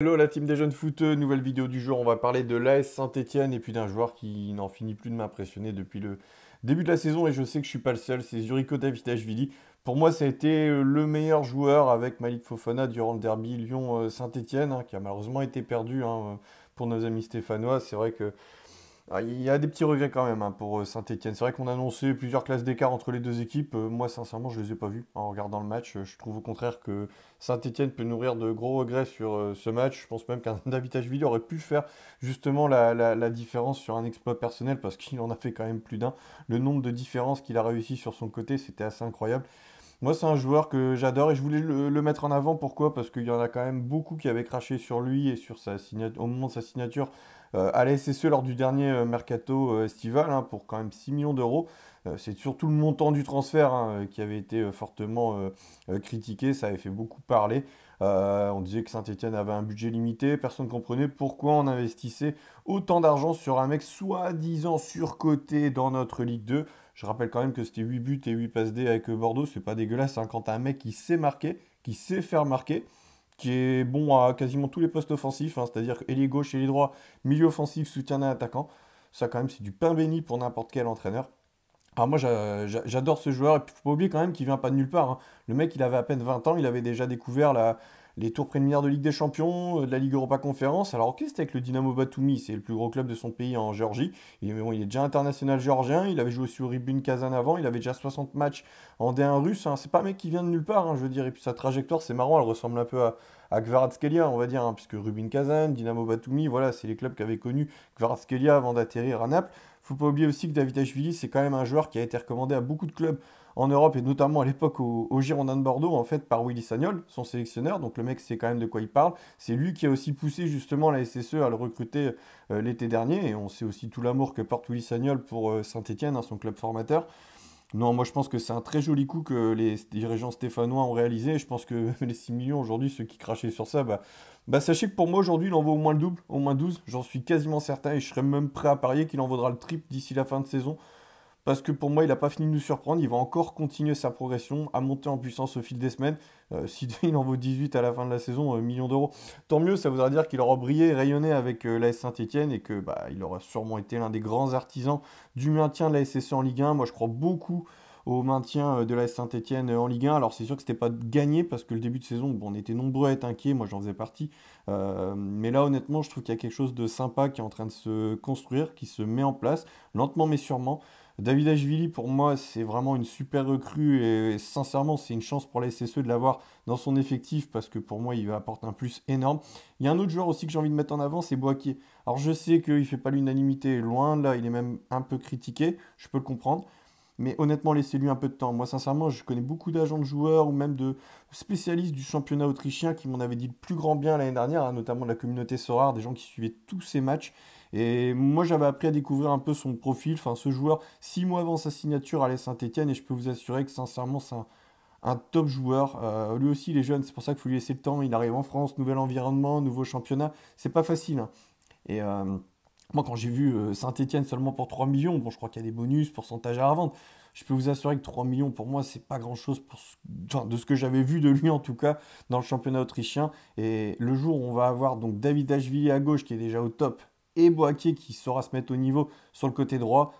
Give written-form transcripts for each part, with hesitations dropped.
Hello la team des jeunes footeux, nouvelle vidéo du jour, on va parler de l'AS Saint-Étienne et puis d'un joueur qui n'en finit plus de m'impressionner depuis le début de la saison et je sais que je suis pas le seul, c'est Zuriko Davitashvili. Pour moi ça a été le meilleur joueur avec Malik Fofana durant le derby Lyon-Saint-Étienne qui a malheureusement été perdu pour nos amis stéphanois. C'est vrai que il y a des petits regrets quand même pour Saint-Étienne. C'est vrai qu'on a annoncé plusieurs classes d'écart entre les deux équipes. Moi, sincèrement, je ne les ai pas vus en regardant le match. Je trouve au contraire que Saint-Étienne peut nourrir de gros regrets sur ce match. Je pense même qu'un David aurait pu faire justement la différence sur un exploit personnel parce qu'il en a fait quand même plus d'un. Le nombre de différences qu'il a réussi sur son côté, c'était assez incroyable. Moi, c'est un joueur que j'adore et je voulais le mettre en avant. Pourquoi? Parce qu'il y en a quand même beaucoup qui avaient craché sur lui et sur sa signature, au moment de sa signature à la SSE lors du dernier mercato estival pour quand même 6 millions d'euros. C'est surtout le montant du transfert qui avait été fortement critiqué. Ça avait fait beaucoup parler. On disait que Saint-Étienne avait un budget limité. Personne ne comprenait pourquoi on investissait autant d'argent sur un mec soi-disant surcoté dans notre Ligue 2. Je rappelle quand même que c'était 8 buts et 8 passes D avec Bordeaux, c'est pas dégueulasse quand t'as un mec qui sait marquer, qui sait faire marquer, qui est bon à quasiment tous les postes offensifs, c'est-à-dire ailier gauche, ailier droit, milieu offensif, soutien d'un attaquant. Ça quand même c'est du pain béni pour n'importe quel entraîneur. Alors moi j'adore ce joueur, et puis faut pas oublier quand même qu'il vient pas de nulle part. Le mec il avait à peine 20 ans, il avait déjà découvert les tours préliminaires de Ligue des Champions, de la Ligue Europa Conférence. Alors ok c'était avec le Dynamo Batumi, c'est le plus gros club de son pays en Géorgie. Mais bon, il est déjà international géorgien, il avait joué aussi au Rubin Kazan avant, il avait déjà 60 matchs en D1 russe. C'est pas un mec qui vient de nulle part, je veux dire. Et puis sa trajectoire c'est marrant, elle ressemble un peu à Kvaratskhelia on va dire, puisque Rubin Kazan, Dynamo Batumi, voilà c'est les clubs qu'avait connu Kvaratskhelia avant d'atterrir à Naples. Faut pas oublier aussi que Davitashvili, c'est quand même un joueur qui a été recommandé à beaucoup de clubs en Europe et notamment à l'époque au Girondins de Bordeaux, en fait, par Willy Sagnol, son sélectionneur. Donc le mec sait quand même de quoi il parle. C'est lui qui a aussi poussé justement la SSE à le recruter l'été dernier. Et on sait aussi tout l'amour que porte Willy Sagnol pour Saint-Étienne, son club formateur. Non, moi je pense que c'est un très joli coup que les dirigeants stéphanois ont réalisé. Je pense que les 6 millions aujourd'hui, ceux qui crachaient sur ça, sachez que pour moi aujourd'hui, il en vaut au moins le double, au moins 12. J'en suis quasiment certain et je serais même prêt à parier qu'il en vaudra le triple d'ici la fin de saison. Parce que pour moi, il n'a pas fini de nous surprendre. Il va encore continuer sa progression, à monter en puissance au fil des semaines. Si il en vaut 18 à la fin de la saison, millions d'euros, tant mieux. Ça voudra dire qu'il aura brillé et rayonné avec l'AS Saint-Etienne et que il aura sûrement été l'un des grands artisans du maintien de la SSE en Ligue 1. Moi, je crois beaucoup au maintien de l'AS Saint-Etienne en Ligue 1. Alors, c'est sûr que c'était pas gagné parce que le début de saison, bon, on était nombreux à être inquiets. Moi, j'en faisais partie. Mais là, honnêtement, je trouve qu'il y a quelque chose de sympa qui est en train de se construire, qui se met en place, lentement mais sûrement. David Ashvili, pour moi, c'est vraiment une super recrue et sincèrement, c'est une chance pour la SSE de l'avoir dans son effectif parce que pour moi, il apporte un plus énorme. Il y a un autre joueur aussi que j'ai envie de mettre en avant, c'est Boaké. Alors, je sais qu'il ne fait pas l'unanimité, loin de là, il est même un peu critiqué, je peux le comprendre. Mais honnêtement, laissez-lui un peu de temps. Moi, sincèrement, je connais beaucoup d'agents de joueurs ou même de spécialistes du championnat autrichien qui m'en avaient dit le plus grand bien l'année dernière, notamment de la communauté Sorare, des gens qui suivaient tous ces matchs. Et moi, j'avais appris à découvrir un peu son profil. Enfin, ce joueur, 6 mois avant sa signature, allait Saint-Etienne et je peux vous assurer que sincèrement, c'est un top joueur. Lui aussi, il est jeune, c'est pour ça qu'il faut lui laisser le temps. Il arrive en France, nouvel environnement, nouveau championnat. C'est pas facile. Et moi, quand j'ai vu Saint-Etienne seulement pour 3 millions, bon, je crois qu'il y a des bonus, pourcentage à la revente. Je peux vous assurer que 3 millions, pour moi, c'est pas grand-chose enfin, de ce que j'avais vu de lui, en tout cas, dans le championnat autrichien. Et le jour où on va avoir donc David Ashvili à gauche, qui est déjà au top, et Boaké qui saura se mettre au niveau sur le côté droit,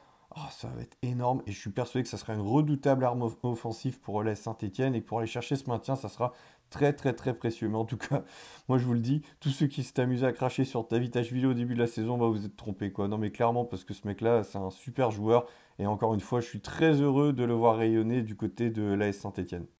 ça va être énorme. Et je suis persuadé que ça sera une redoutable arme offensive pour la Saint-Etienne. Et pour aller chercher ce maintien, ça sera très très très précieux. Mais en tout cas, moi je vous le dis, tous ceux qui s'étaient amusés à cracher sur Davitashvili au début de la saison, vous êtes trompés quoi. Non mais clairement parce que ce mec-là, c'est un super joueur et encore une fois, je suis très heureux de le voir rayonner du côté de l'AS Saint-Étienne.